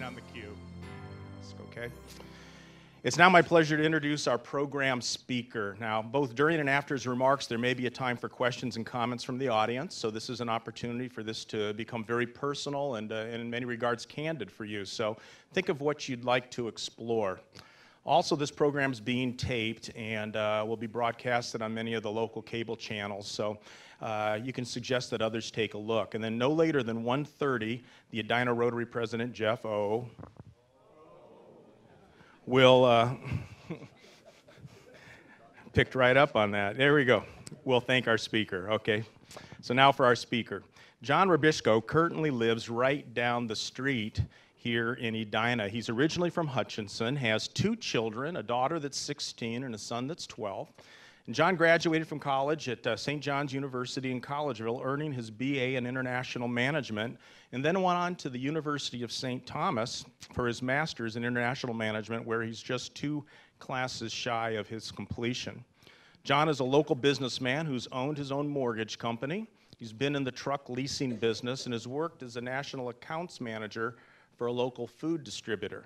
on the cue. Okay. It's now my pleasure to introduce our program speaker. Now, both during and after his remarks, there may be a time for questions and comments from the audience, so this is an opportunity for this to become very personal and in many regards candid for you. So think of what you'd like to explore. Also, this program is being taped and will be broadcasted on many of the local cable channels, so you can suggest that others take a look. And then no later than 1:30, the Edina Rotary President, Jeff O., will, picked right up on that. There we go. We'll thank our speaker. Okay. So now for our speaker. John Rubischko currently lives right down the street here in Edina. He's originally from Hutchinson, has 2 children, a daughter that's 16 and a son that's 12. And John graduated from college at St. John's University in Collegeville, earning his BA in International Management, and then went on to the University of St. Thomas for his master's in International Management, where he's just 2 classes shy of his completion. John is a local businessman who's owned his own mortgage company. He's been in the truck leasing business and has worked as a national accounts manager for a local food distributor.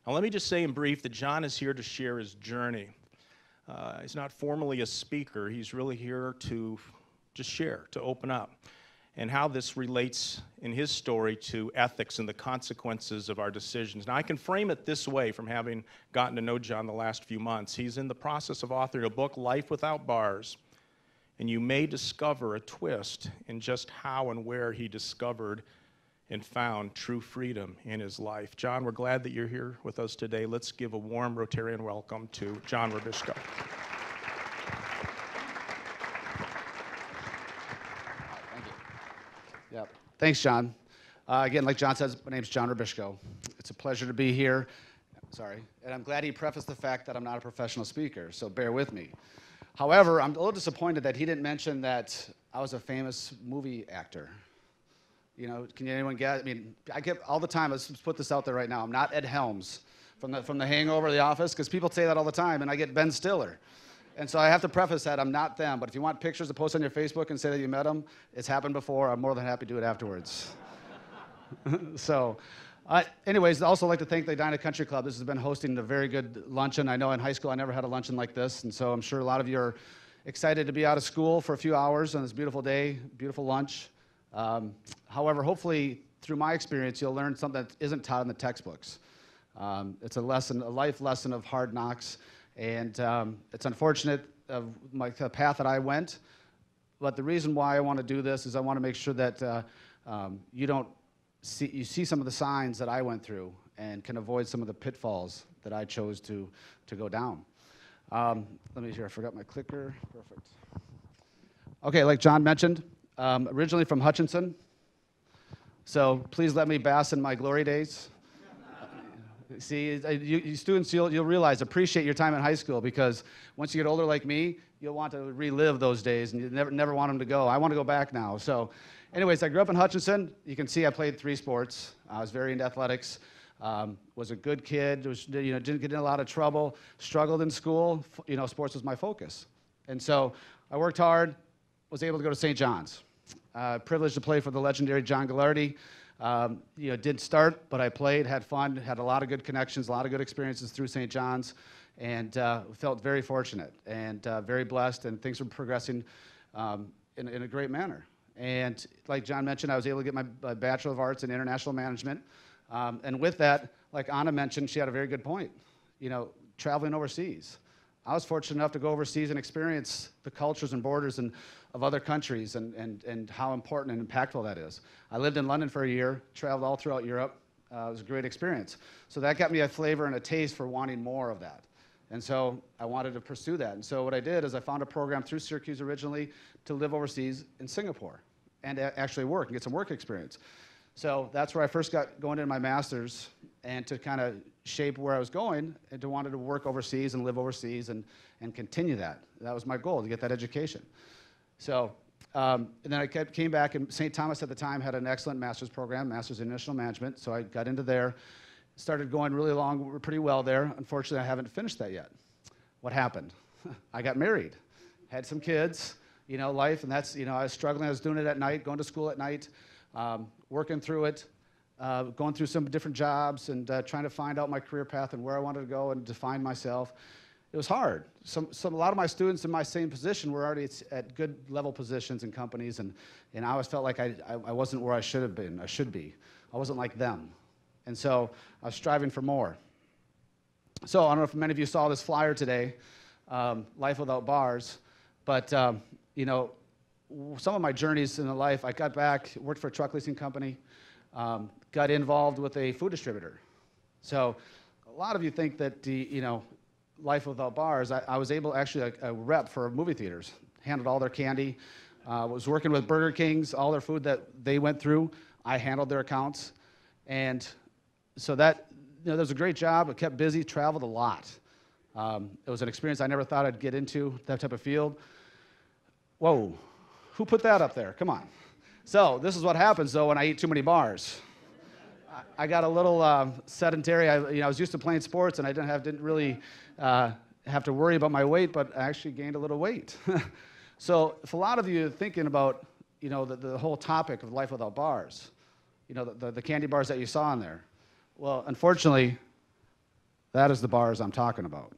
Now let me just say in brief that John is here to share his journey. He's not formally a speaker. He's really here to just share, to open up, and how this relates in his story to ethics and the consequences of our decisions. Now, I can frame it this way from having gotten to know John the last few months. He's in the process of authoring a book, Life Without Bars, and you may discover a twist in just how and where he discovered and found true freedom in his life. John, we're glad that you're here with us today. Let's give a warm Rotarian welcome to John Rubischko. Thank you. Yeah. Thanks, John. Again, like John says, my name's John Rubischko. It's a pleasure to be here. Sorry. And I'm glad he prefaced the fact that I'm not a professional speaker, so bear with me. However, I'm a little disappointed that he didn't mention that I was a famous movie actor. You know, can anyone get? I mean, I get all the time. Let's put this out there right now. I'm not Ed Helms from the Hangover, The Office, because people say that all the time, and I get Ben Stiller, and so I have to preface that I'm not them. But if you want pictures to post on your Facebook and say that you met them, it's happened before. I'm more than happy to do it afterwards. So, anyways, I'd also like to thank the Edina Country Club. This has been hosting a very good luncheon. I know in high school I never had a luncheon like this, and so I'm sure a lot of you are excited to be out of school for a few hours on this beautiful day, beautiful lunch. However, hopefully, through my experience, you'll learn something that isn't taught in the textbooks. It's a lesson, a life lesson of hard knocks, and it's unfortunate of the path that I went, but the reason why I want to do this is I want to make sure that you see some of the signs that I went through and can avoid some of the pitfalls that I chose to go down. Let me see here, I forgot my clicker. Perfect. Okay, like John mentioned, originally from Hutchinson, so please let me bask in my glory days. See, you students, you'll realize, appreciate your time in high school, because once you get older like me, you'll want to relive those days, and you never want them to go. I want to go back now. So anyways, I grew up in Hutchinson. You can see I played 3 sports. I was very into athletics. Was a good kid, didn't get in a lot of trouble, struggled in school. Sports was my focus. And so I worked hard, was able to go to St. John's. Privileged to play for the legendary John Gallardi. Didn't start, but I played, had fun, had a lot of good connections, a lot of good experiences through St. John's, and felt very fortunate and very blessed, and things were progressing in a great manner. And like John mentioned, I was able to get my Bachelor of Arts in International Management. And with that, like Anna mentioned, she had a very good point. Traveling overseas. I was fortunate enough to go overseas and experience the cultures and borders of other countries and how important and impactful that is. I lived in London for a year, traveled all throughout Europe. It was a great experience. So that got me a flavor and a taste for wanting more of that. And so I wanted to pursue that. And so what I did is I found a program through Syracuse originally to live overseas in Singapore and actually work and get some work experience. So that's where I first got going into my master's, and to kind of shape where I was going, and to wanted to work overseas and live overseas and continue that. That was my goal, to get that education. So, and then I came back, and St. Thomas at the time had an excellent master's program, Master's in International Management, so I got into there, started going really long, pretty well there. Unfortunately, I haven't finished that yet. What happened? I got married, had some kids, life, and that's, I was struggling. I was doing it at night, going to school at night, working through it. going through some different jobs and trying to find out my career path and where I wanted to go and define myself. It was hard. A lot of my students in my same position were already at good level positions in companies, and I always felt like I wasn't where I should have been, I should be. I wasn't like them. And so I was striving for more. So I don't know if many of you saw this flyer today, Life Without Bars, but you know, some of my journeys in the life, I got back, worked for a truck leasing company, got involved with a food distributor. So a lot of you think that you know, Life Without Bars, I was able, actually a rep for movie theaters, handled all their candy, was working with Burger Kings, all their food that they went through, I handled their accounts. And so that, you know, that was a great job. I kept busy, traveled a lot. It was an experience I never thought I'd get into, that type of field. Whoa, who put that up there? Come on. So this is what happens, though, when I eat too many bars. I got a little sedentary. I was used to playing sports, and I didn't really have to worry about my weight, but I actually gained a little weight. So if a lot of you are thinking about, you know, the whole topic of Life Without Bars, you know, the candy bars that you saw in there, well, unfortunately, that is the bars I'm talking about.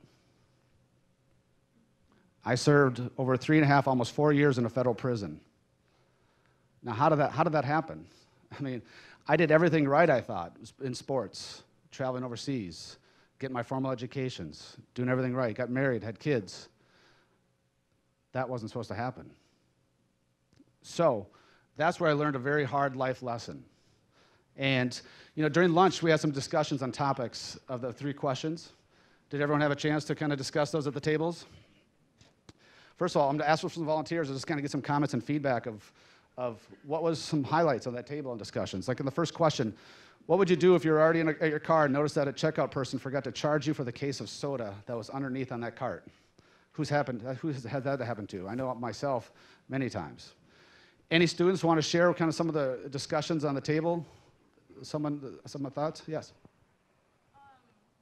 I served over 3.5, almost 4 years in a federal prison. Now, how did that happen? I mean, I did everything right, I thought, in sports, traveling overseas, getting my formal educations, doing everything right, got married, had kids. That wasn't supposed to happen. So that's where I learned a very hard life lesson. And you know, during lunch, we had some discussions on topics of the 3 questions. Did everyone have a chance to kind of discuss those at the tables? First of all, I'm going to ask for some volunteers to just kind of get some comments and feedback of what was some highlights on that table and discussions. Like in the first question, what would you do if you're already at your car and noticed that a checkout person forgot to charge you for the case of soda that was underneath on that cart? Who's had that happen to? I know myself many times. Any students want to share kind of some of the discussions on the table? Some thoughts? Yes.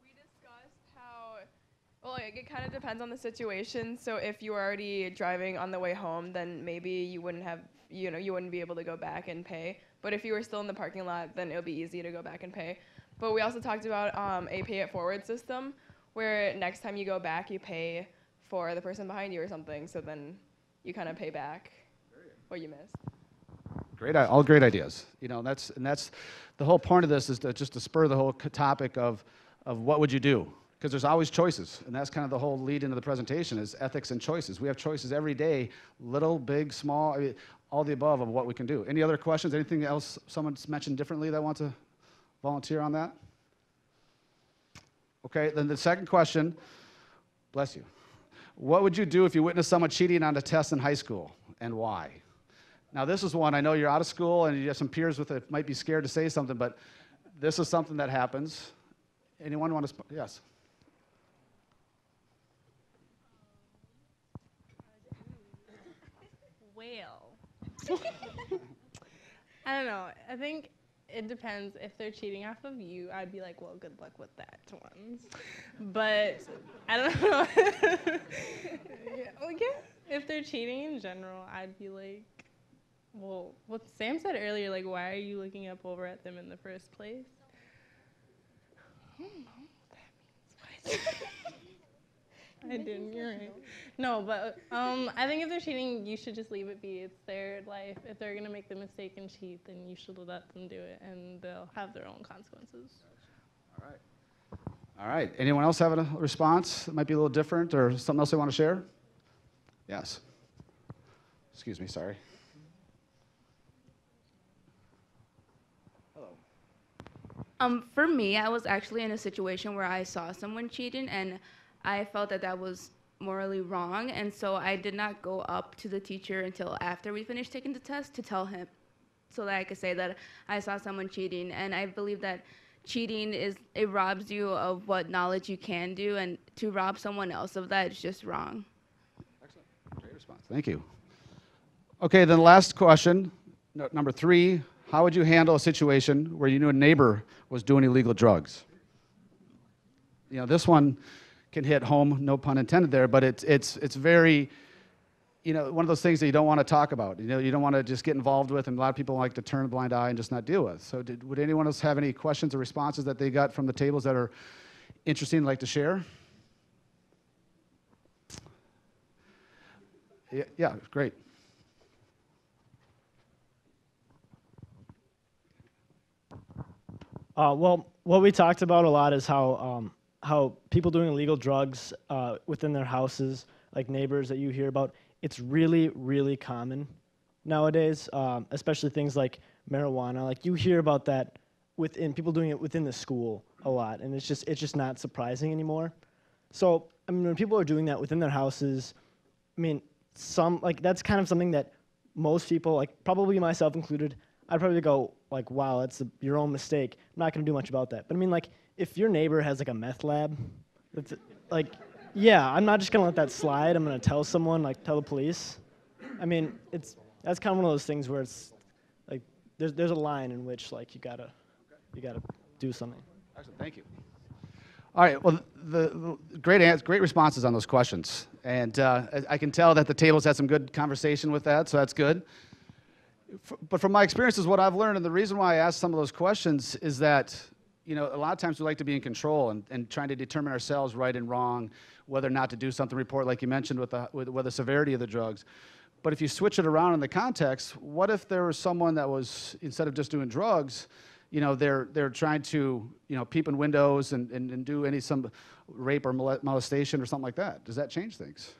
We discussed how, well, like, it kind of depends on the situation. So if you were already driving on the way home, then maybe you wouldn't have, you know, you wouldn't be able to go back and pay. But if you were still in the parking lot, then it would be easy to go back and pay. But we also talked about a pay it forward system, where next time you go back, you pay for the person behind you or something. So then you kind of pay back what you missed. Great, all great ideas. You know, that's the whole point of this is just to spur the whole topic of what would you do? Because there's always choices, and that's kind of the whole lead into the presentation is ethics and choices. We have choices every day, little, big, small, I mean, all the above of what we can do. Any other questions? Anything else someone's mentioned differently that wants to volunteer on that? Okay, then the second question, bless you. What would you do if you witnessed someone cheating on a test in high school, and why? Now, this is one, I know you're out of school and you have some peers with it, might be scared to say something, but this is something that happens. Anyone want to, yes? Well, I don't know. I think it depends. If they're cheating off of you, I'd be like, well, good luck with that ones. But I don't know. If they're cheating in general, I'd be like, well, what Sam said earlier, like, why are you looking up over at them in the first place? I don't know what that means. What? I didn't, you're right. No, but I think if they're cheating, you should just leave it be. It's their life. If they're going to make the mistake and cheat, then you should let them do it, and they'll have their own consequences. All right. All right. Anyone else have a response that might be a little different or something else they want to share? Yes. Excuse me, sorry. For me, I was actually in a situation where I saw someone cheating, and I felt that that was morally wrong, and so I did not go up to the teacher until after we finished taking the test to tell him, so that I could say that I saw someone cheating. And I believe that cheating it robs you of what knowledge you can do, and to rob someone else of that is just wrong. Excellent. Great response. Thank you. Okay, then last question, number 3. How would you handle a situation where you knew a neighbor was doing illegal drugs? You know, this one can hit home, no pun intended there, but it's very, one of those things that you don't want to talk about. You don't want to just get involved with, and a lot of people like to turn a blind eye and just not deal with. So would anyone else have any questions or responses that they got from the tables that are interesting and like to share? Yeah, great. Well, what we talked about a lot is how people doing illegal drugs within their houses, like neighbors that you hear about, it's really, really common nowadays, especially things like marijuana. Like you hear about that within people doing it within the school a lot, and it's just not surprising anymore. So I mean, when people are doing that within their houses, I mean, that's kind of something that most people, like probably myself included, I'd probably go like, wow, that's your own mistake. I'm not gonna do much about that. But I mean, like, if your neighbor has like a meth lab, that's like, yeah, I'm not just gonna let that slide. I'm gonna tell someone, like, tell the police. I mean, that's kind of one of those things where it's like, there's a line in which like you gotta do something. Excellent, thank you. All right, well, the great responses on those questions, and I can tell that the tables had some good conversation with that, so that's good. But from my experiences, what I've learned, and the reason why I asked some of those questions is that, a lot of times we like to be in control and trying to determine ourselves right and wrong, whether or not to do something, report, like you mentioned, with the severity of the drugs. But if you switch it around in the context, what if there was someone that was, instead of just doing drugs, they're trying to, peep in windows and do some rape or molestation or something like that? Does that change things?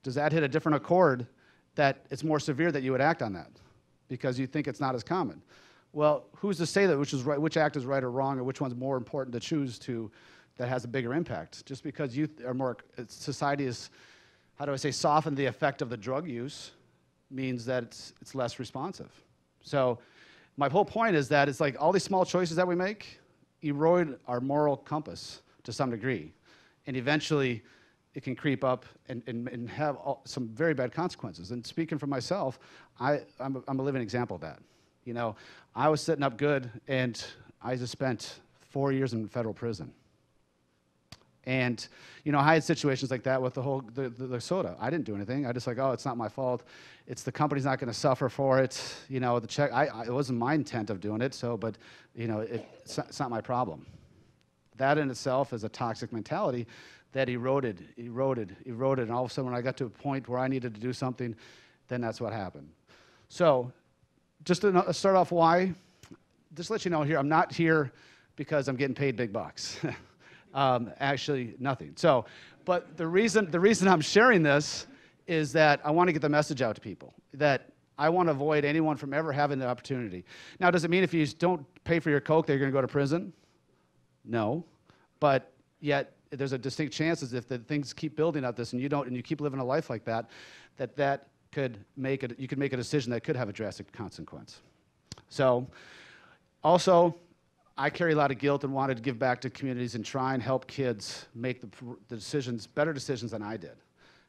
Does that hit a different accord that it's more severe that you would act on that because you think it's not as common? Well, who's to say that which act is right or wrong, or which one's more important to choose that has a bigger impact? Just because society is, how do I say, softened the effect of the drug use means that it's less responsive. So my whole point is that it's like all these small choices that we make erode our moral compass to some degree. And eventually it can creep up and have some very bad consequences. And speaking for myself, I'm a living example of that. I was sitting up good, and I just spent 4 years in federal prison. And, I had situations like that with the soda. I didn't do anything. I just like, oh, it's not my fault. The company's not going to suffer for it. The check, it wasn't my intent of doing it, but, it's not my problem. That in itself is a toxic mentality that eroded, and all of a sudden when I got to a point where I needed to do something, then that's what happened. So, just to start off why, just to let you know here, I'm not here because I'm getting paid big bucks. Actually, nothing. So, but the reason I'm sharing this is that I want to get the message out to people, that I want to avoid anyone from ever having the opportunity. Now, does it mean if you don't pay for your Coke that you're going to go to prison? No. But yet, there's a distinct chance if the things keep building up this and you keep living a life like that, that could make it, you could make a decision that could have a drastic consequence. So, also, I carry a lot of guilt and wanted to give back to communities and try and help kids make the decisions, better decisions than I did.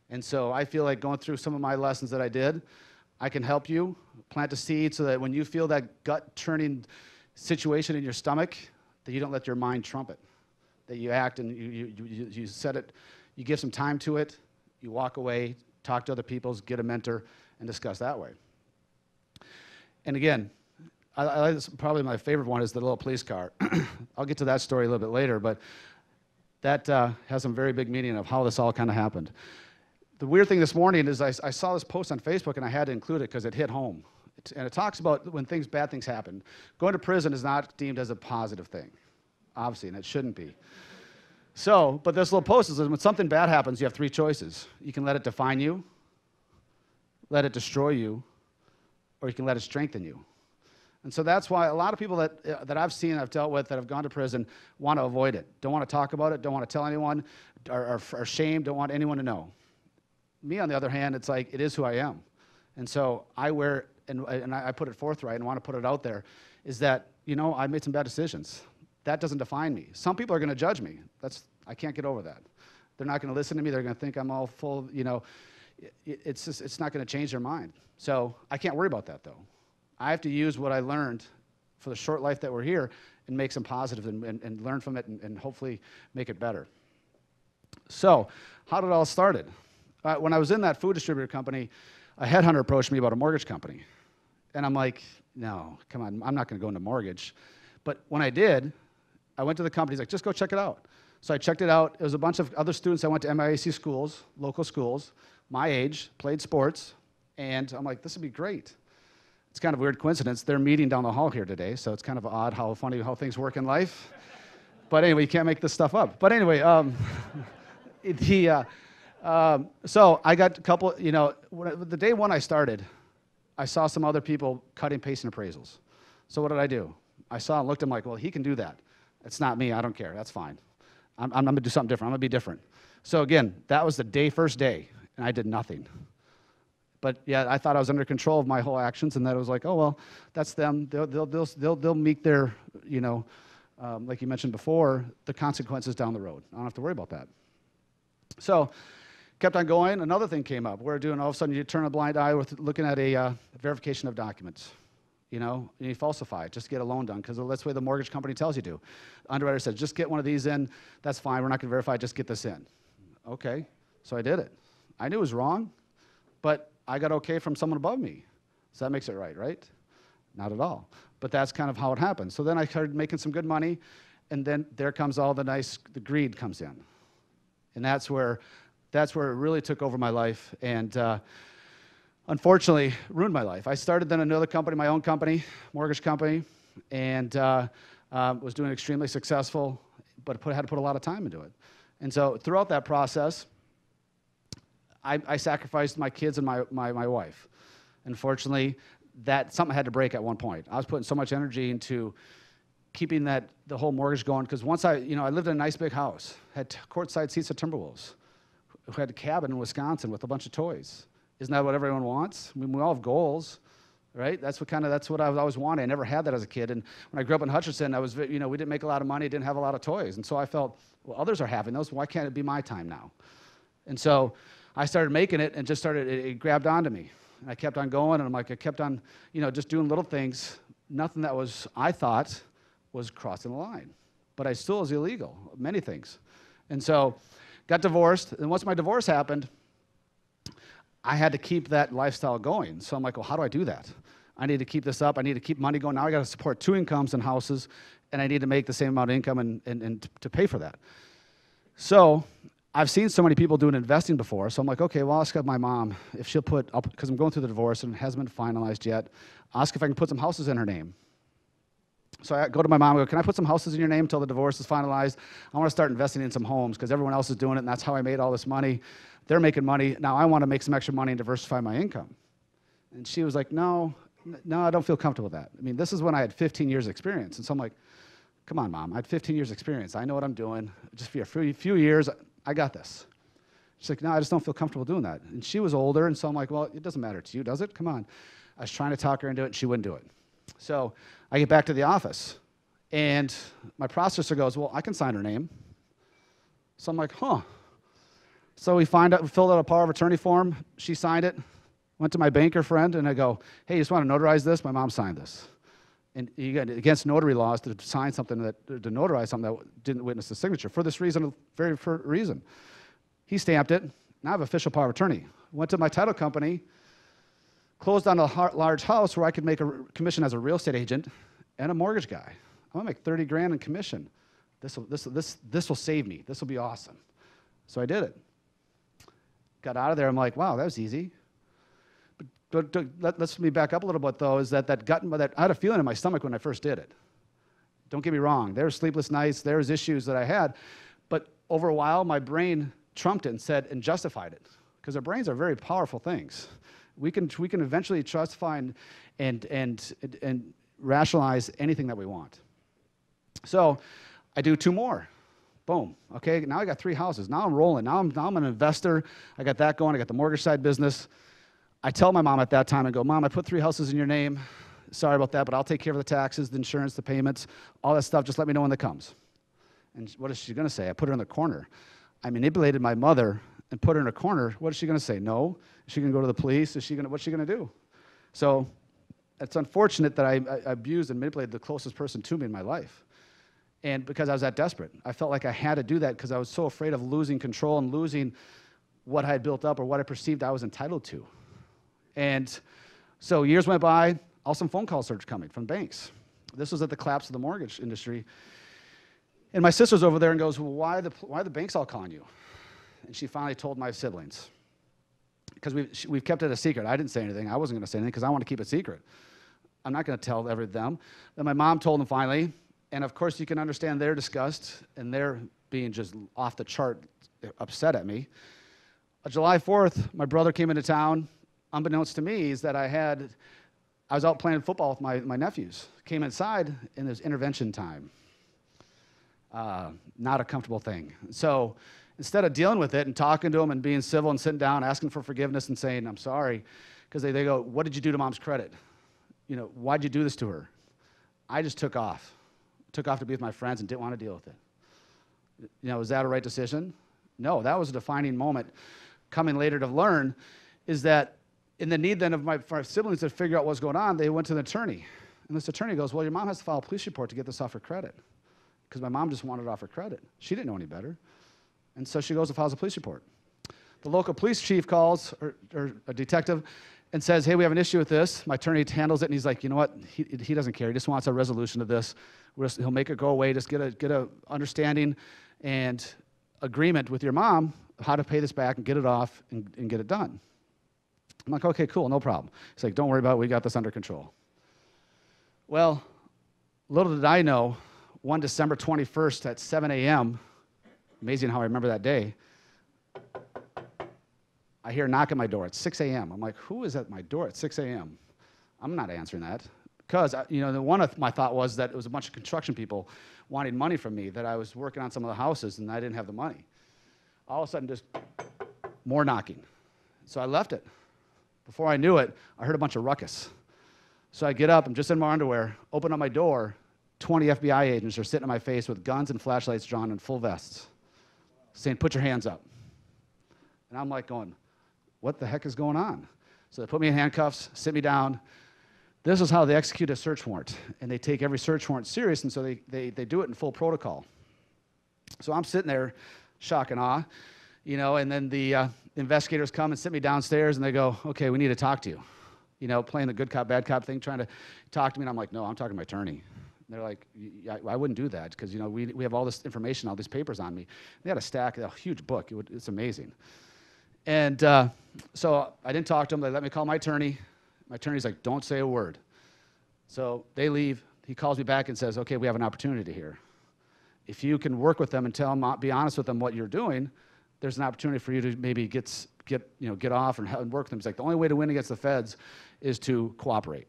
And so I feel like going through some of my lessons that I did, I can help you plant a seed so that when you feel that gut-churning situation in your stomach, that you don't let your mind trump it, that you act and you set it, you give some time to it, you walk away, talk to other people, get a mentor, and discuss that way. And again, probably my favorite one is the little police car. I'll get to that story a little bit later, but that has some very big meaning of how this all kind of happened. The weird thing this morning is I saw this post on Facebook, and I had to include it because it hit home. And it talks about when bad things happen. Going to prison is not deemed as a positive thing, obviously, and it shouldn't be. So, but this little post is when something bad happens, you have three choices. You can let it define you, let it destroy you, or you can let it strengthen you. And so that's why a lot of people that I've seen, I've dealt with, that have gone to prison want to avoid it. Don't want to talk about it, don't want to tell anyone, are ashamed, don't want anyone to know. Me, on the other hand, it's like, it is who I am. And so I wear, and I put it forthright and want to put it out there, is that, I made some bad decisions. That doesn't define me. Some people are going to judge me. I can't get over that. They're not going to listen to me. They're going to think I'm all full, it's not going to change their mind. So I can't worry about that, though. I have to use what I learned for the short life that we're here and make some positives and learn from it and hopefully make it better. So how did it all started? When I was in that food distributor company, a headhunter approached me about a mortgage company. And I'm like, no, come on, I'm not going to go into mortgage. But when I did, I went to the company. He's like, just go check it out. So I checked it out. It was a bunch of other students that went to MIAC schools, local schools, my age, played sports. And I'm like, this would be great. It's kind of a weird coincidence. They're meeting down the hall here today, so it's kind of odd how funny how things work in life. But anyway, you can't make this stuff up. But anyway, so I got a couple, the day one I started, I saw some other people cutting, pasting appraisals. So what did I do? I saw and looked at him like, well, he can do that. It's not me. I don't care. That's fine. I'm going to do something different. I'm going to be different. So again, that was the first day, and I did nothing. But yeah, I thought I was under control of my whole actions, and that it was like, oh well, that's them. They'll meet their, like you mentioned before, the consequences down the road. I don't have to worry about that. So, kept on going. Another thing came up. We're doing, all of a sudden, you turn a blind eye with looking at a verification of documents. You falsify it, just get a loan done, because that's the way the mortgage company tells you to. The underwriter says, just get one of these in. That's fine. We're not going to verify. Just get this in. Okay. So I did it. I knew it was wrong, but I got okay from someone above me. So that makes it right? Not at all. But that's kind of how it happened. So then I started making some good money, and then there comes all the greed comes in. And that's where it really took over my life, and unfortunately ruined my life. I started then another company, my own company, mortgage company, and was doing extremely successful, but had to put a lot of time into it. And so throughout that process, I sacrificed my kids and my wife. Unfortunately, something had to break at one point. I was putting so much energy into keeping the whole mortgage going, because once I lived in a nice big house, had courtside seats at Timberwolves, who had a cabin in Wisconsin with a bunch of toys. Isn't that what everyone wants? I mean, we all have goals, right? That's what I was always wanting. I never had that as a kid. And when I grew up in Hutchinson, we didn't make a lot of money, didn't have a lot of toys. And so I felt, well, others are having those. Why can't it be my time now? And so I started making it, and just it grabbed onto me. And I kept on going, and I'm like, I kept on, just doing little things, nothing that I thought was crossing the line. But I still was illegal, many things. And so got divorced, and once my divorce happened, I had to keep that lifestyle going. So I'm like, well, how do I do that? I need to keep this up. I need to keep money going. Now I got to support 2 incomes and houses, and I need to make the same amount of income and to pay for that. So I've seen so many people doing investing before, so I'm like, okay, well, I'll ask my mom if she'll because I'm going through the divorce and it hasn't been finalized yet, I'll ask if I can put some houses in her name. So I go to my mom and go, can I put some houses in your name until the divorce is finalized? I want to start investing in some homes because everyone else is doing it, and that's how I made all this money. They're making money. Now I want to make some extra money and diversify my income. And she was like, no, I don't feel comfortable with that. I mean, this is when I had 15 years experience. And so I'm like, come on, Mom, I had 15 years experience. I know what I'm doing. Just for a few years, I got this. She's like, no, I just don't feel comfortable doing that. And she was older, and so I'm like, well, it doesn't matter to you, does it? Come on. I was trying to talk her into it, and she wouldn't do it. So I get back to the office, and my processor goes, well, I can sign her name. So I'm like, huh. So we filled out a power of attorney form. She signed it. Went to my banker friend, and I go, hey, you just want to notarize this? My mom signed this. And you got against notary laws to sign something to notarize something that didn't witness the signature for this reason, reason. He stamped it. Now I have official power of attorney. Went to my title company, closed on a large house where I could make a commission as a real estate agent and a mortgage guy. I'm gonna make 30 grand in commission. This will save me. This will be awesome. So I did it. Got out of there. I'm like, wow, that was easy. But let's me back up a little bit, though, is that I had a feeling in my stomach when I first did it. Don't get me wrong. There were sleepless nights. There was issues that I had. But over a while, my brain trumped it and justified it. Because our brains are very powerful things. We can eventually justify and rationalize anything that we want. So I do 2 more. Boom. Okay, now I got 3 houses. Now I'm rolling. Now I'm an investor. I got that going. I got the mortgage side business. I tell my mom at that time, I go, Mom, I put 3 houses in your name. Sorry about that, but I'll take care of the taxes, the insurance, the payments, all that stuff. Just let me know when that comes. And what is she going to say? I put her in the corner. I manipulated my mother and put her in a corner. What is she going to say? No. Is she going to go to the police? What's she going to do? So it's unfortunate that I abused and manipulated the closest person to me in my life. And because I was that desperate. I felt like I had to do that because I was so afraid of losing control and losing what I had built up or what I perceived I was entitled to. And so years went by, all some phone calls started coming from banks. This was at the collapse of the mortgage industry. And my sister's over there and goes, well, why are the banks all calling you? And she finally told my siblings. Because we've kept it a secret. I didn't say anything. I wasn't going to say anything because I want to keep it secret. I'm not going to tell them. Then my mom told them finally. And of course, you can understand their disgust and their being just off the chart upset at me. On July 4th, my brother came into town. Unbeknownst to me is that I was out playing football with my nephews. Came inside, and there's intervention time. Not a comfortable thing. So instead of dealing with it and talking to them and being civil and sitting down, asking for forgiveness and saying, I'm sorry, because they go, what did you do to mom's credit? Why'd you do this to her? I just took off. Took off to be with my friends and didn't want to deal with it. Was that a right decision? No, that was a defining moment. Coming later to learn is that in the need then of my siblings to figure out what's going on, they went to the attorney. And this attorney goes, well, your mom has to file a police report to get this off her credit. Because my mom just wanted it off her credit. She didn't know any better. And so she goes and files a police report. The local police chief calls, or a detective, and says, hey, we have an issue with this. My attorney handles it, and he's like, you know what? He doesn't care. He just wants a resolution of this. He'll make it go away. Just get a understanding and agreement with your mom how to pay this back and get it off and get it done. I'm like, okay, cool, no problem. He's like, don't worry about it. We got this under control. Well, little did I know, one December 21st at 7 a.m., amazing how I remember that day, I hear a knock at my door at 6 a.m. I'm like, who is at my door at 6 a.m.? I'm not answering that. Because, one of my thought was that it was a bunch of construction people wanting money from me, that I was working on some of the houses and I didn't have the money. All of a sudden, just more knocking. So I left it. Before I knew it, I heard a bunch of ruckus. So I get up, I'm just in my underwear, open up my door, 20 FBI agents are sitting in my face with guns and flashlights drawn in full vests, saying, put your hands up. And I'm like going, what the heck is going on? So they put me in handcuffs, sit me down. This is how they execute a search warrant. And they take every search warrant serious, and so they do it in full protocol. So I'm sitting there, shock and awe, and then the investigators come and sit me downstairs, and they go, okay, we need to talk to you. Playing the good cop, bad cop thing, trying to talk to me, and I'm like, no, I'm talking to my attorney. And they're like, I wouldn't do that, because, we have all this information, all these papers on me. They had a stack, a huge book. It's amazing. And so I didn't talk to them. They let me call my attorney. My attorney's like, don't say a word. So they leave. He calls me back and says, okay, we have an opportunity here. If you can work with them and tell them, be honest with them what you're doing, there's an opportunity for you to maybe get off and work with them. He's like, the only way to win against the feds is to cooperate.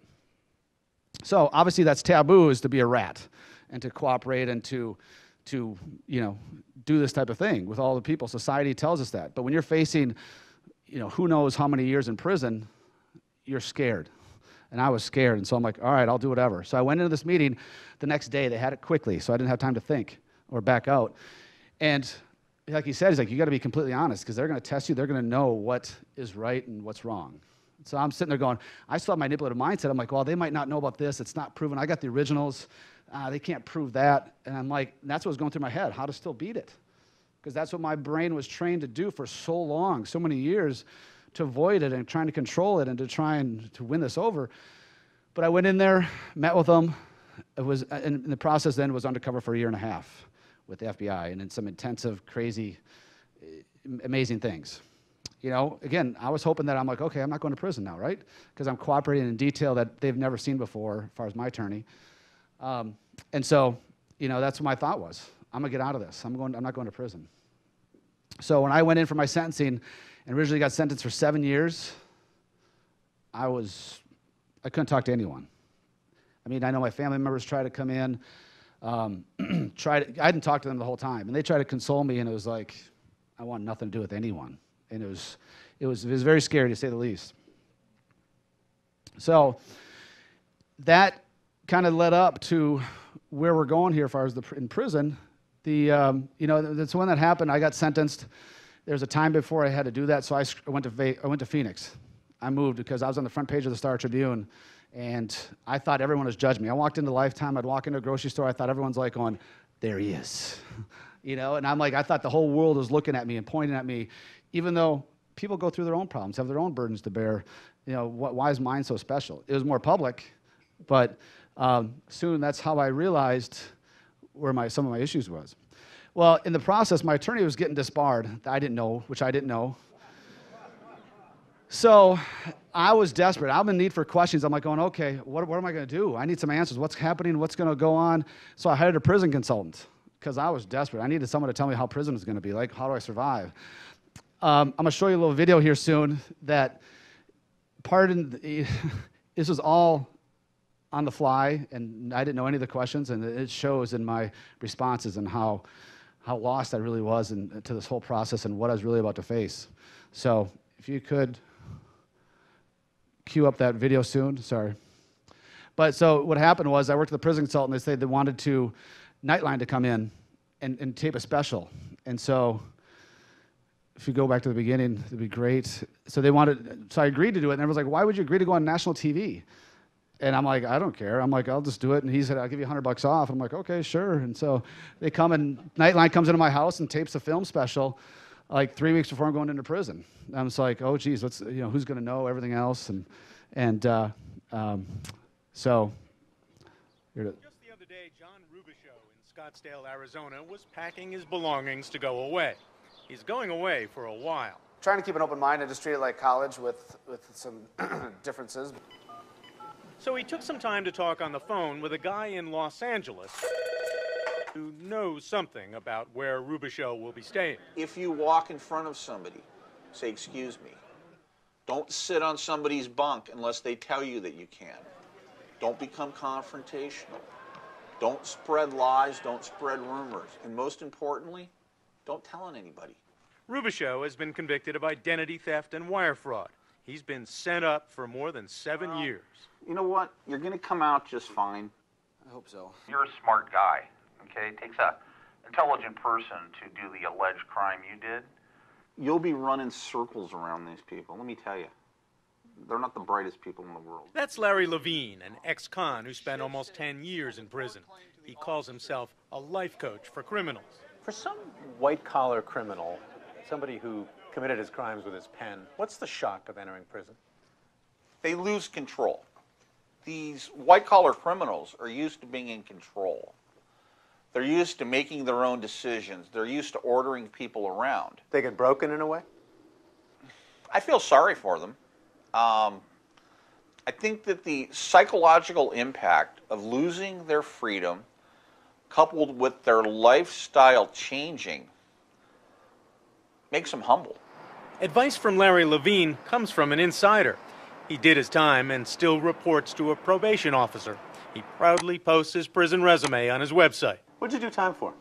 So obviously that's taboo, is to be a rat and to cooperate and to do this type of thing with all the people. Society tells us that. But when you're facing, who knows how many years in prison, you're scared. And I was scared. And so I'm like, all right, I'll do whatever. So I went into this meeting the next day. They had it quickly, so I didn't have time to think or back out. And like he said, he's like, you got to be completely honest, because they're going to test you. They're going to know what is right and what's wrong. So I'm sitting there going, I still have my manipulative mindset. I'm like, well, they might not know about this. It's not proven. I got the originals. They can't prove that. And I'm like, that's what was going through my head, how to still beat it. Because that's what my brain was trained to do for so long, so many years, to avoid it and trying to control it and to try and to win this over. But I went in there, met with them. It was, and the process then was undercover for a year and a half with the FBI and in some intensive, crazy, amazing things. Again, I was hoping that I'm like, okay, I'm not going to prison now, right? Because I'm cooperating in detail that they've never seen before, as far as my attorney. And so, that's what my thought was. I'm going to get out of this. I'm not going to prison. So when I went in for my sentencing and originally got sentenced for 7 years, I couldn't talk to anyone. I know my family members tried to come in, I didn't talk to them the whole time, and they tried to console me, and it was like, I want nothing to do with anyone. And it was very scary, to say the least. So that kind of led up to where we're going here as far as in prison. That's when that happened. I got sentenced. There was a time before I had to do that, so I went to Phoenix. I moved because I was on the front page of the Star Tribune, and I thought everyone was judging me. I walked into Lifetime. I'd walk into a grocery store. I thought everyone's like going, there he is. And I'm like, I thought the whole world was looking at me and pointing at me, even though people go through their own problems, have their own burdens to bear. You know, why is mine so special? It was more public, but soon that's how I realized where some of my issues was. Well, in the process, my attorney was getting disbarred. Which I didn't know. So I was desperate. I'm in need for questions. I'm like going, okay, what am I going to do? I need some answers. What's happening? What's going to go on? So I hired a prison consultant because I was desperate. I needed someone to tell me how prison is going to be like. How do I survive? I'm going to show you a little video here soon that this was all on the fly, and I didn't know any of the questions, and it shows in my responses and how lost I really was to this whole process and what I was really about to face. So if you could cue up that video soon, sorry. But so what happened was I worked with a prison consultant. They said they wanted Nightline to come in and tape a special. And so if you go back to the beginning, it'd be great. So I agreed to do it, and everyone's like, why would you agree to go on national TV? And I'm like, I don't care. I'm like, I'll just do it. And he said, I'll give you $100 off. I'm like, okay, sure. And so they come, and Nightline comes into my house and tapes a film special like 3 weeks before I'm going into prison. I'm just like, oh, geez, who's going to know everything else? So here to. Just the other day, John Rubischko in Scottsdale, Arizona, was packing his belongings to go away. He's going away for a while. Trying to keep an open mind and just treat it like college with some differences. So he took some time to talk on the phone with a guy in Los Angeles who knows something about where Rubischko will be staying. If you walk in front of somebody, say, excuse me. Don't sit on somebody's bunk unless they tell you that you can. Don't become confrontational. Don't spread lies, don't spread rumors. And most importantly, don't tell on anybody. Rubischko has been convicted of identity theft and wire fraud. He's been sent up for more than 7 years. You know what? You're going to come out just fine. I hope so. You're a smart guy, okay? It takes an intelligent person to do the alleged crime you did. You'll be running circles around these people, let me tell you. They're not the brightest people in the world. That's Larry Levine, an ex-con who spent almost 10 years in prison. He calls himself a life coach for criminals. For some white-collar criminal, somebody who committed his crimes with his pen, what's the shock of entering prison? They lose control. These white-collar criminals are used to being in control. They're used to making their own decisions. They're used to ordering people around. They get broken in a way? I feel sorry for them. I think that the psychological impact of losing their freedom, coupled with their lifestyle changing, makes them humble. Advice from Larry Levine comes from an insider. He did his time and still reports to a probation officer. He proudly posts his prison resume on his website. What'd you do time for?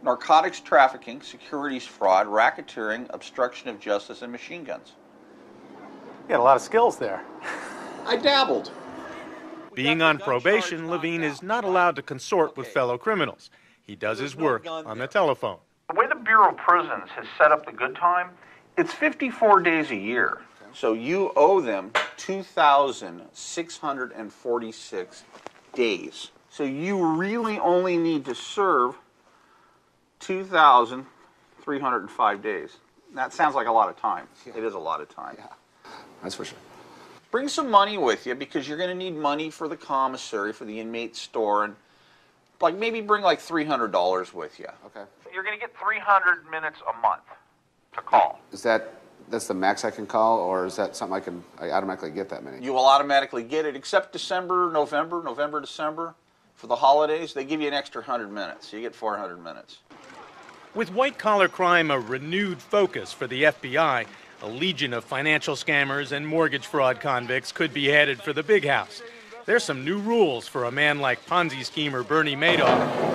Narcotics trafficking, securities fraud, racketeering, obstruction of justice, and machine guns. You had a lot of skills there. I dabbled. Being on probation, Levine is not allowed to consort with fellow criminals. He does his work on the telephone. The way the Bureau of Prisons has set up the good time, It's 54 days a year, so you owe them 2,646 days. So you really only need to serve 2,305 days. That sounds like a lot of time. It is a lot of time. Yeah, that's for sure. Bring some money with you because you're going to need money for the commissary, for the inmate store, and like maybe bring like $300 with you. Okay. you're going to get 300 minutes a month to call. That's the max I can call, or is that something I automatically get that many? You will automatically get it, except December, November, December. For the holidays, they give you an extra 100 minutes. So you get 400 minutes. With white-collar crime a renewed focus for the FBI, a legion of financial scammers and mortgage fraud convicts could be headed for the big house. There's some new rules for a man like Ponzi schemer Bernie Madoff,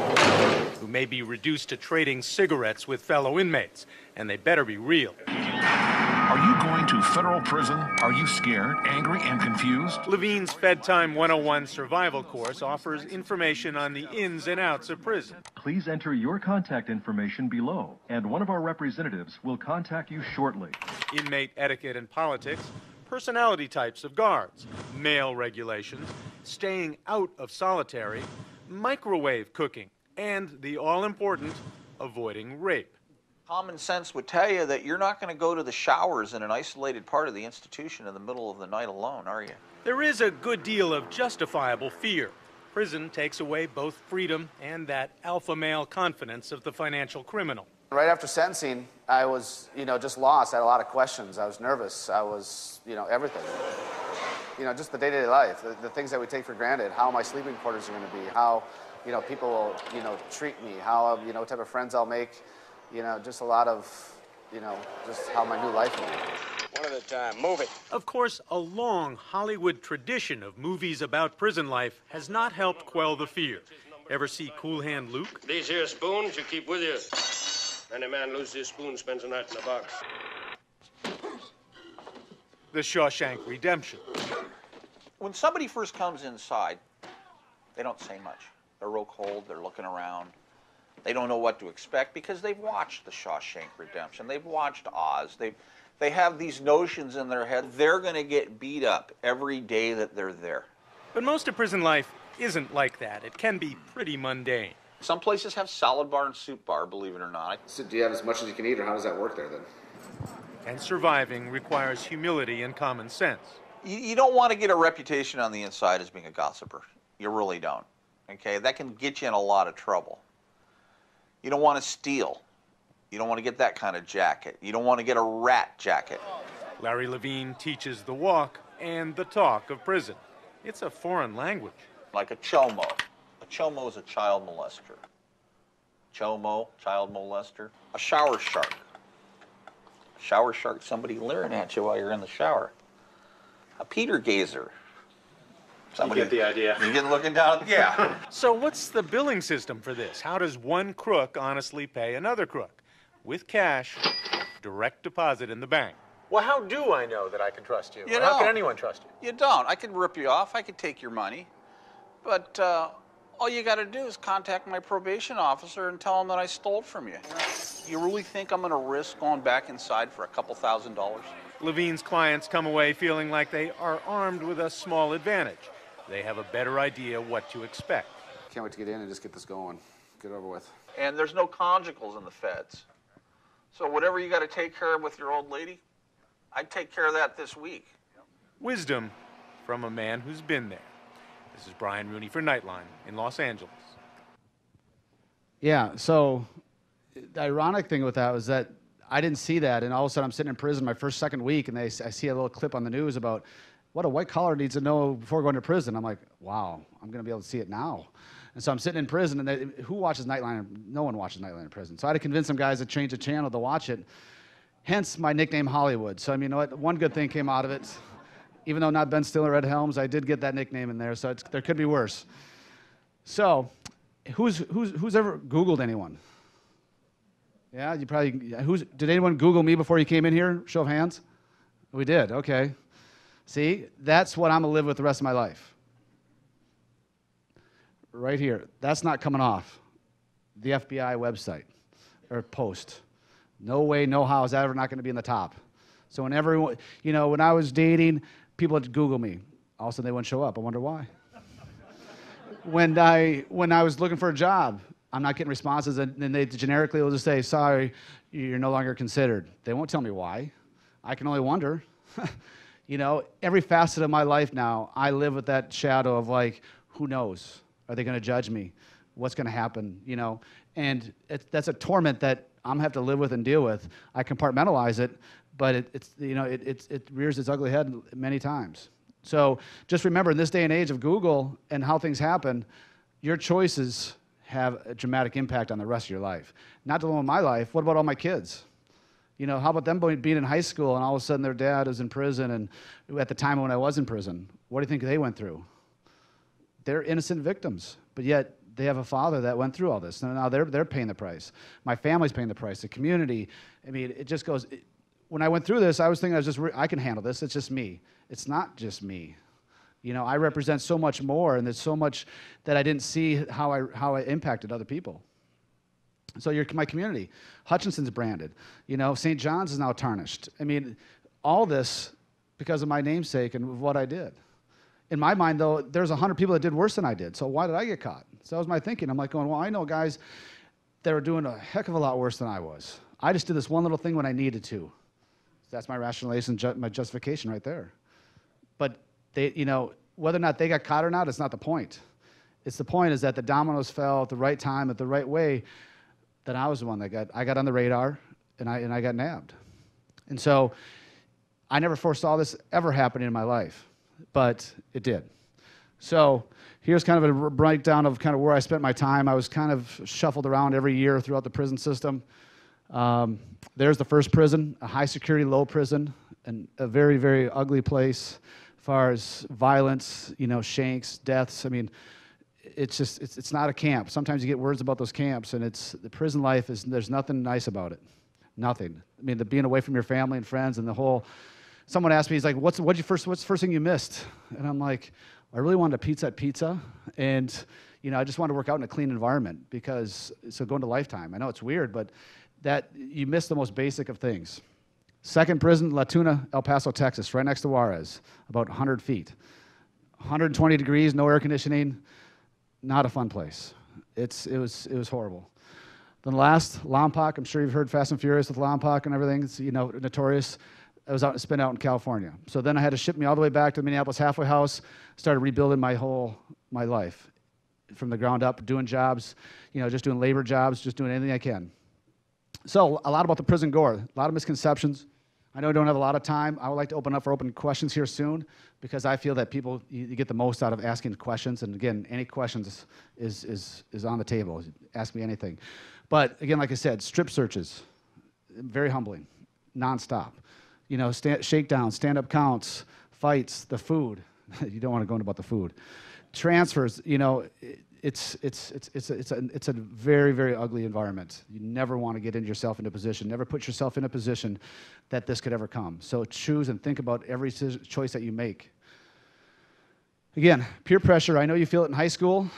who may be reduced to trading cigarettes with fellow inmates, and they better be real. Are you going to federal prison? Are you scared, angry, and confused? Levine's Fed Time 101 survival course offers information on the ins and outs of prison. Please enter your contact information below, and one of our representatives will contact you shortly. Inmate etiquette and politics, personality types of guards, mail regulations, staying out of solitary, microwave cooking, and the all-important avoiding rape. Common sense would tell you that you're not going to go to the showers in an isolated part of the institution in the middle of the night alone, are you? There is a good deal of justifiable fear. Prison takes away both freedom and that alpha male confidence of the financial criminal. Right after sentencing, I was, just lost. I had a lot of questions. I was nervous. I was, everything. Just the day-to-day life, the things that we take for granted, how my sleeping quarters are going to be, how, people will, treat me, how, what type of friends I'll make, just a lot of, just how my new life will be. One at a time. Move it. Of course, a long Hollywood tradition of movies about prison life has not helped quell the fear. Ever see Cool Hand Luke? These here spoons you keep with you. Any man loses his spoon spends a night in a box. The Shawshank Redemption. When somebody first comes inside, they don't say much. They're real cold, they're looking around. They don't know what to expect because they've watched The Shawshank Redemption. They've watched Oz. They have these notions in their head. They're going to get beat up every day that they're there. But most of prison life isn't like that. It can be pretty mundane. Some places have salad bar and soup bar, believe it or not. So do you have as much as you can eat, or how does that work there then? And surviving requires humility and common sense. You don't want to get a reputation on the inside as being a gossiper. You really don't. Okay? That can get you in a lot of trouble. You don't want to steal. You don't want to get that kind of jacket. You don't want to get a rat jacket. Larry Levine teaches the walk and the talk of prison. It's a foreign language. Like a chomo. A chomo is a child molester. Chomo, child molester. A shower shark. A shower shark, somebody leering at you while you're in the shower. A Peter gazer. Somebody, you get the idea. You get looking down, yeah. So what's the billing system for this? How does one crook honestly pay another crook? With cash, direct deposit in the bank. Well, how do I know that I can trust you? You Or how can don't. anyone trust you? You don't. I can rip you off. I can take your money. But all you got to do is contact my probation officer and tell him that I stole it from you. You really think I'm going to risk going back inside for a couple $1,000s? Levine's clients come away feeling like they are armed with a small advantage. They have a better idea what to expect. Can't wait to get in and just get this going. Get it over with. And there's no conjugals in the feds. So whatever you got to take care of with your old lady, I'd take care of that this week. Wisdom from a man who's been there. This is Brian Rooney for Nightline in Los Angeles. Yeah, so the ironic thing with that was that I didn't see that, and all of a sudden I'm sitting in prison my second week, and I see a little clip on the news about what a white collar needs to know before going to prison. I'm like, wow, I'm going to be able to see it now. And so I'm sitting in prison, and who watches Nightline? No one watches Nightline in prison. So I had to convince some guys to change the channel to watch it, hence my nickname Hollywood. So I mean, you know what? One good thing came out of it. Even though not Ben Stiller or Ed Helms, I did get that nickname in there, so there could be worse. So who's ever Googled anyone? Yeah, you probably, did anyone Google me before you came in here? Show of hands? We did, okay. See, that's what I'm gonna live with the rest of my life. Right here, that's not coming off the FBI website or post. No way, no how is that ever not gonna be in the top. So when everyone, when I was dating, people would Google me. All of a sudden they wouldn't show up. I wonder why. When I was looking for a job, I'm not getting responses, and then they generically will just say, sorry, you're no longer considered. They won't tell me why. I can only wonder. Every facet of my life now, I live with that shadow of like, who knows? Are they going to judge me? What's going to happen? And that's a torment that I'm going to have to live with and deal with. I compartmentalize it, but it rears its ugly head many times. So just remember, in this day and age of Google and how things happen, your choices have a dramatic impact on the rest of your life. Not alone my life, what about all my kids? How about them being in high school and all of a sudden their dad is in prison, and at the time when I was in prison, what do you think they went through? They're innocent victims, but yet they have a father that went through all this. And now they're paying the price. My family's paying the price, the community. I mean, it just goes, when I went through this, I was thinking I can handle this, it's just me. It's not just me. I represent so much more, and there's so much that I didn't see how I impacted other people. So my community, Hutchinson's branded. St. John's is now tarnished. I mean, all this because of my namesake and what I did. In my mind, though, there's 100 people that did worse than I did. So why did I get caught? So that was my thinking. I'm like going, well, I know guys that are doing a heck of a lot worse than I was. I just did this one little thing when I needed to. That's my rationalization, my justification right there. But they, whether or not they got caught or not, it's not the point. It's the point is that the dominoes fell at the right time, at the right way, that I was the one that I got on the radar, and I got nabbed. And so I never foresaw this ever happening in my life, but it did. So here's kind of a breakdown of kind of where I spent my time. I was kind of shuffled around every year throughout the prison system. There's the first prison, a high security, low prison, and a very, very ugly place as far as violence, shanks, deaths. I mean, it's not a camp. Sometimes you get words about those camps, and the prison life there's nothing nice about it. Nothing. I mean, the being away from your family and friends and the whole. Someone asked me, he's like, what's the first thing you missed? And I'm like, I really wanted a pizza at Pizza, and I just wanted to work out in a clean environment so going to Lifetime. I know it's weird, but that you miss the most basic of things. Second prison, La Tuna, El Paso, Texas, right next to Juarez, about 100 feet. 120 degrees, no air conditioning, not a fun place. It was horrible. Then last, Lompoc. I'm sure you've heard Fast and Furious with Lompoc and everything. It's notorious. I was spent out in California. So then I had to ship me all the way back to the Minneapolis halfway house, started rebuilding my life from the ground up, doing jobs, just doing labor jobs, just doing anything I can. So a lot about the prison gore, a lot of misconceptions. I know I don't have a lot of time. I would like to open up for open questions here soon because I feel that people, you get the most out of asking questions. And again, any questions is on the table. Ask me anything. But again, like I said, strip searches, very humbling, nonstop. Shakedowns, stand-up counts, fights, the food. You don't want to go into about the food. Transfers, it's a very, very ugly environment. You never want to get yourself into a position, never put yourself in a position that this could ever come. So choose and think about every choice that you make. Again, peer pressure. I know you feel it in high school.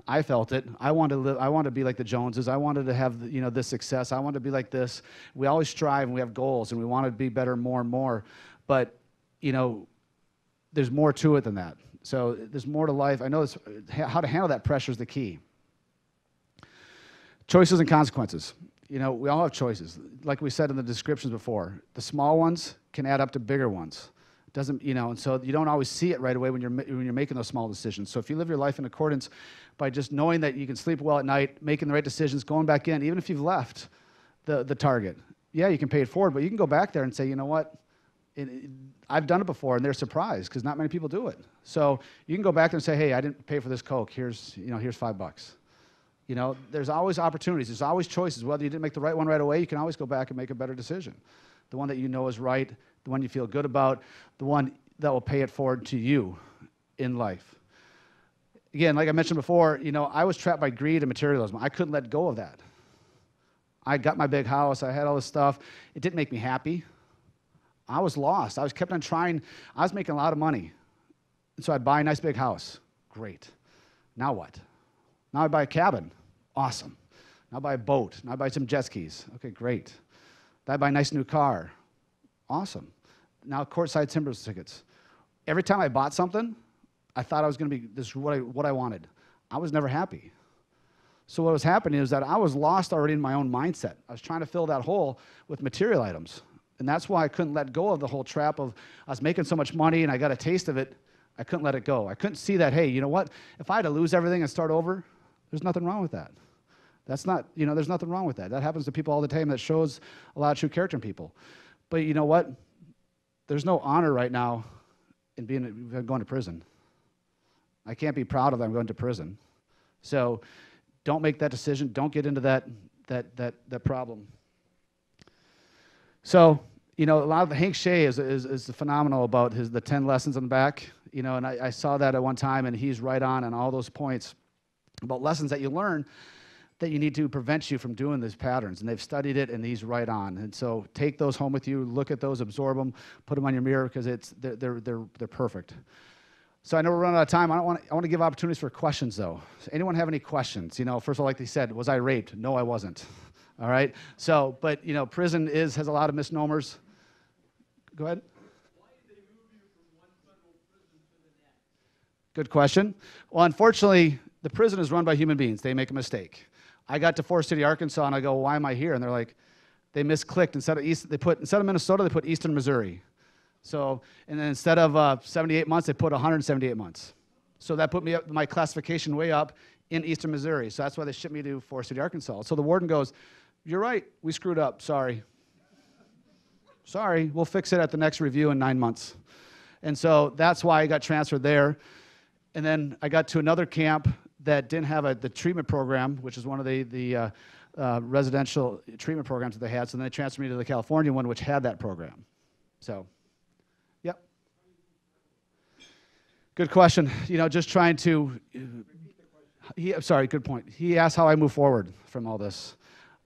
I felt it. I wanted to be like the Joneses. I wanted to have this success. I wanted to be like this. We always strive and we have goals and we want to be better more and more. But there's more to it than that. So there's more to life. I know how to handle that pressure is the key. Choices and consequences. We all have choices. Like we said in the descriptions before, the small ones can add up to bigger ones. Doesn't, and so you don't always see it right away when you're making those small decisions. So if you live your life in accordance by just knowing that you can sleep well at night, making the right decisions, going back in, even if you've left the target, yeah, you can pay it forward, but you can go back there and say, you know what, I've done it before, and they're surprised because not many people do it. So you can go back there and say, hey, I didn't pay for this Coke. Here's $5. There's always opportunities. There's always choices. Whether you didn't make the right one right away, you can always go back and make a better decision. The one that you know is right, the one you feel good about, the one that will pay it forward to you in life. Again, like I mentioned before, I was trapped by greed and materialism. I couldn't let go of that. I got my big house. I had all this stuff. It didn't make me happy. I was lost. I kept on trying. I was making a lot of money. And so I'd buy a nice big house. Great. Now what? Now I buy a cabin. Awesome. Now I buy a boat. Now I buy some jet skis. Okay, great. Now I buy a nice new car. Awesome. Now courtside Timbers tickets. Every time I bought something, I thought I was going to be what I wanted. I was never happy. So what was happening is that I was lost already in my own mindset. I was trying to fill that hole with material items. And that's why I couldn't let go of the whole trap of I was making so much money and I got a taste of it. I couldn't let it go. I couldn't see that, hey, you know what? If I had to lose everything and start over, there's nothing wrong with that. That's not, there's nothing wrong with that. That happens to people all the time. That shows a lot of true character in people. But you know what? There's no honor right now in going to prison. I can't be proud of that I'm going to prison. So don't make that decision. Don't get into that problem. So, a lot of the Hank Shea is phenomenal about the 10 lessons on the back, and I saw that at one time, and he's right on all those points about lessons that you learn that you need to prevent you from doing these patterns. And they've studied it, and he's right on. And so take those home with you, look at those, absorb them, put them on your mirror because they're perfect. So I know we're running out of time. I want to give opportunities for questions, though. So anyone have any questions? First of all, like they said, was I raped? No, I wasn't. All right. So, but prison has a lot of misnomers. Go ahead. Why did they move you from one federal prison to the next? Good question. Well, unfortunately, the prison is run by human beings. They make a mistake. I got to Forest City, Arkansas, and I go, why am I here? And they're like, They misclicked. Instead of Minnesota, they put Eastern Missouri. So, and then instead of 78 months, they put 178 months. So that put my classification way up in Eastern Missouri. So that's why they shipped me to Forest City, Arkansas. So the warden goes, "You're right, we screwed up, sorry. Sorry, we'll fix it at the next review in 9 months." And so that's why I got transferred there. And then I got to another camp that didn't have the treatment program, which is one of the residential treatment programs that they had. So then they transferred me to the California one, which had that program. So, yep. Good question. You know, just trying to, sorry, good point. He asked how I move forward from all this.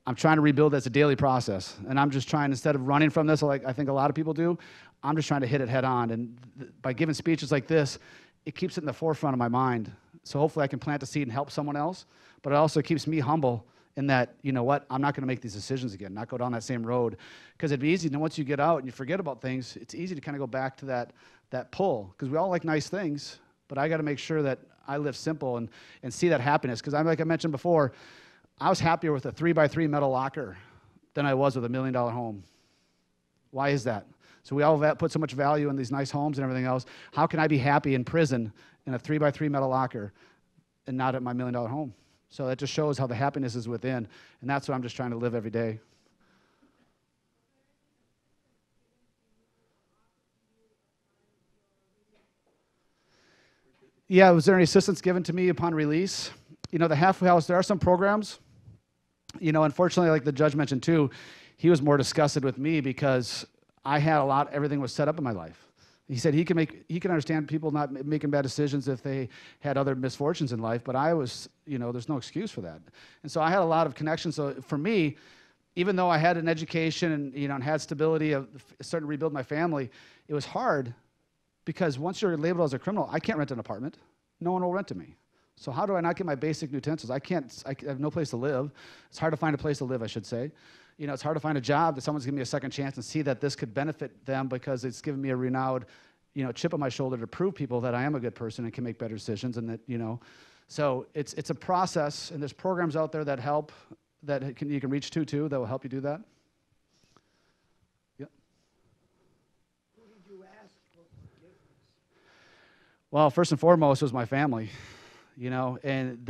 I'm trying to rebuild as a daily process. And I'm just trying, instead of running from this, like I think a lot of people do, I'm just trying to hit it head on. And by giving speeches like this, it keeps it in the forefront of my mind. So hopefully I can plant a seed and help someone else. But it also keeps me humble in that, you know what, I'm not going to make these decisions again, not go down that same road. Because it'd be easy, and once you get out and you forget about things, it's easy to kind of go back to that pull. Because we all like nice things, but I got to make sure that I live simple and see that happiness. Because like I mentioned before, I was happier with a 3x3 metal locker than I was with $1 million home. Why is that? So we all put so much value in these nice homes and everything else. How can I be happy in prison in a 3x3 metal locker and not at my $1 million home? So that just shows how the happiness is within. And that's what I'm just trying to live every day. Yeah, was there any assistance given to me upon release? You know, the halfway house, there are some programs. You know, unfortunately, like the judge mentioned too, he was more disgusted with me because I had everything was set up in my life. He said he can understand people not making bad decisions if they had other misfortunes in life, but I was, you know, there's no excuse for that. And so I had a lot of connections. So for me, even though I had an education and, you know, and had stability of starting to rebuild my family, it was hard because once you're labeled as a criminal, I can't rent an apartment. No one will rent to me. So how do I not get my basic utensils? I have no place to live. It's hard to find a place to live, I should say. You know, it's hard to find a job that someone's giving me a second chance and see that this could benefit them because it's given me a renowned, you know, chip on my shoulder to prove people that I am a good person and can make better decisions and that, you know. So it's a process, and there's programs out there that help, that you can reach to too, that will help you do that. Yep. Who did you ask for forgiveness? Well, first and foremost was my family, you know, and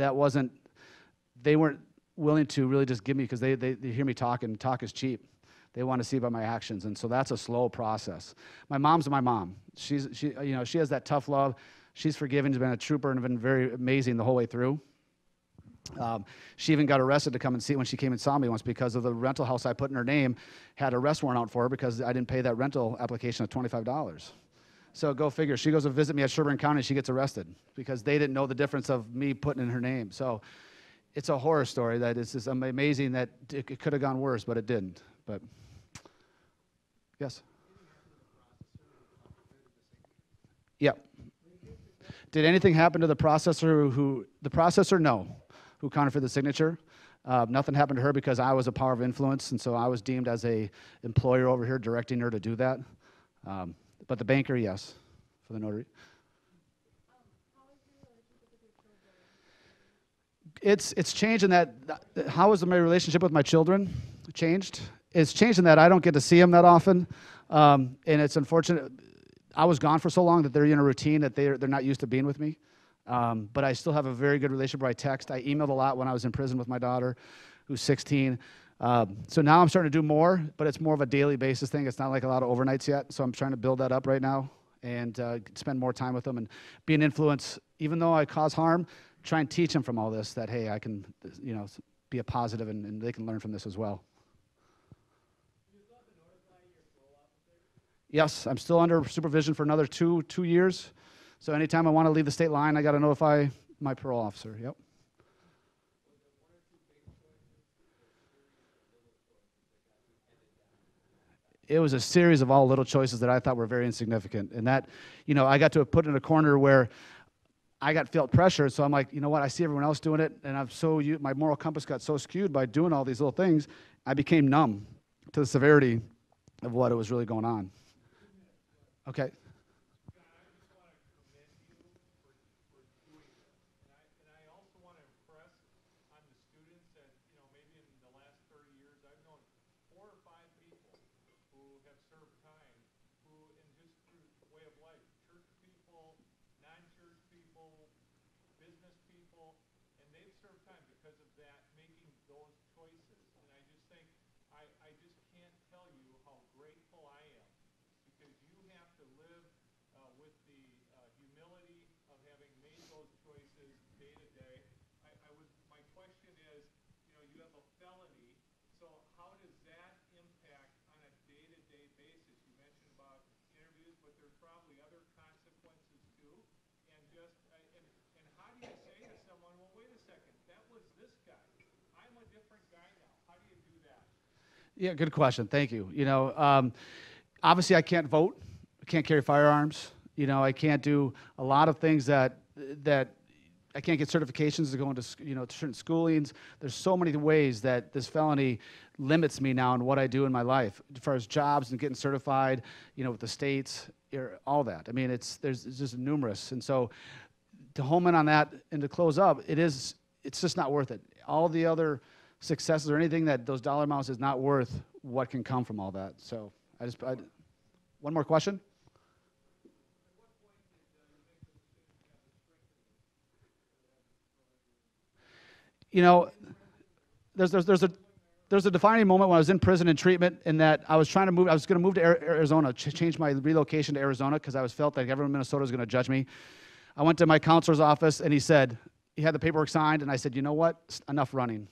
they weren't willing to really just give me, because they hear me talk, and talk is cheap. They want to see by my actions, and so that's a slow process. My mom's my mom. She has that tough love. She's forgiving. She's been a trooper and been very amazing the whole way through. She even got arrested to come and see when she came and saw me once because of the rental house I put in her name had a arrest warrant out for her because I didn't pay that rental application of $25. So go figure. She goes to visit me at Sherburne County, and she gets arrested because they didn't know the difference of me putting in her name. So it's a horror story that it's just amazing that it could have gone worse, but it didn't. But yes. Yep. Did anything happen to the processor the processor? No. Who counterfeited the signature? Nothing happened to her because I was a power of influence, and so I was deemed as a employer over here directing her to do that. But the banker, yes, for the notary. It's changed in that, how is my relationship with my children changed? It's changed in that I don't get to see them that often, and it's unfortunate. I was gone for so long that they're in a routine that they're not used to being with me. But I still have a very good relationship by text. I emailed a lot when I was in prison with my daughter, who's 16. So now I'm starting to do more, but it's more of a daily basis thing. It's not like a lot of overnights yet, so I'm trying to build that up right now and spend more time with them and be an influence. Even though I cause harm, try and teach them from all this that, hey, I can, you know, be a positive and they can learn from this as well. Yes, I'm still under supervision for another two years. So anytime I want to leave the state line, I got to notify my parole officer. Yep. It was a series of all little choices that I thought were very insignificant. And that, you know, I got to put in a corner where I felt pressure. So I'm like, you know what, I see everyone else doing it. And my moral compass got so skewed by doing all these little things, I became numb to the severity of what was really going on. Okay. serve time because of that, making those choices. And I just think, I just can't tell you how grateful I am because you have to live with the humility of having made those choices day to day. My question is, you have a felony, so how does that impact on a day-to-day basis? You mentioned about interviews, but there's probably other consequences too. And and how do you say to someone, well, wait a second, that was this guy. I'm a different guy now. How do you do that? Yeah, good question. Thank you. Obviously I can't vote. I can't carry firearms. I can't do a lot of things that I can't get certifications to go into certain schoolings. There's so many ways that this felony limits me now in what I do in my life, as far as jobs and getting certified, with the states, all that. I mean, it's just numerous. And so to home in on that and to close up, it's just not worth it. All the other successes or anything that those dollar amounts is not worth what can come from all that. So one more question. There's a defining moment when I was in prison in treatment in that I was trying to move. I was going to move to Arizona, change my relocation to Arizona because I felt like everyone in Minnesota was going to judge me. I went to my counselor's office and he had the paperwork signed and I said, you know what, enough running.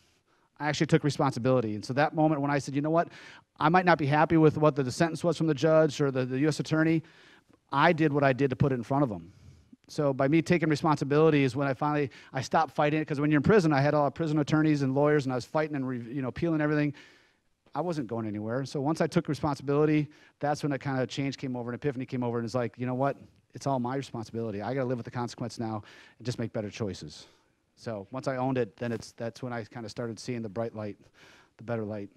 I actually took responsibility. And so that moment when I said, you know what, I might not be happy with what the sentence was from the judge or the U.S. attorney, I did what I did to put it in front of them. So by me taking responsibility is when I stopped fighting it, because when you're in prison, I had all the prison attorneys and lawyers, and I was fighting and appealing everything. I wasn't going anywhere. So once I took responsibility, that's when a kind of change came over, an epiphany came over, and it's like, you know what? It's all my responsibility. I got to live with the consequence now and just make better choices. So once I owned it, then that's when I kind of started seeing the bright light, the better light.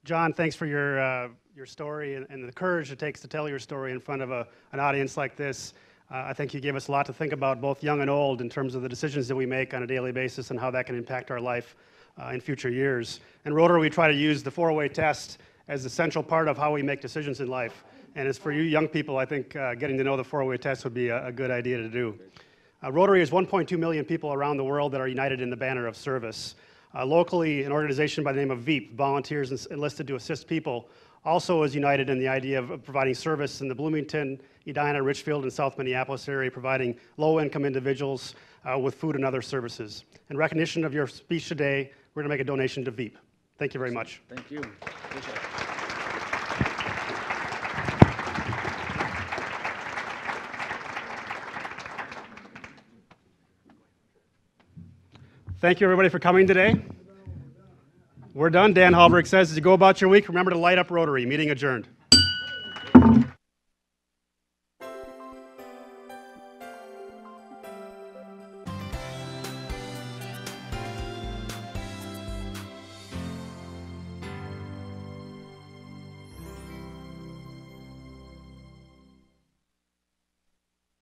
John, thanks for your story and the courage it takes to tell your story in front of an audience like this. I think you gave us a lot to think about, both young and old, in terms of the decisions that we make on a daily basis and how that can impact our life in future years. In Rotary, we try to use the 4-way test as a central part of how we make decisions in life. And as for you young people, I think getting to know the 4-way test would be a good idea to do. Rotary is 1.2 million people around the world that are united in the banner of service. Locally, an organization by the name of VEEP, Volunteers Enlisted to Assist People, also is united in the idea of providing service in the Bloomington, Edina, Richfield, and South Minneapolis area, providing low-income individuals with food and other services. In recognition of your speech today, we're going to make a donation to VEEP. Thank you very much. Thank you. Appreciate it. Thank you, everybody, for coming today. We're done. Dan Halberg says, as you go about your week, remember to light up Rotary. Meeting adjourned.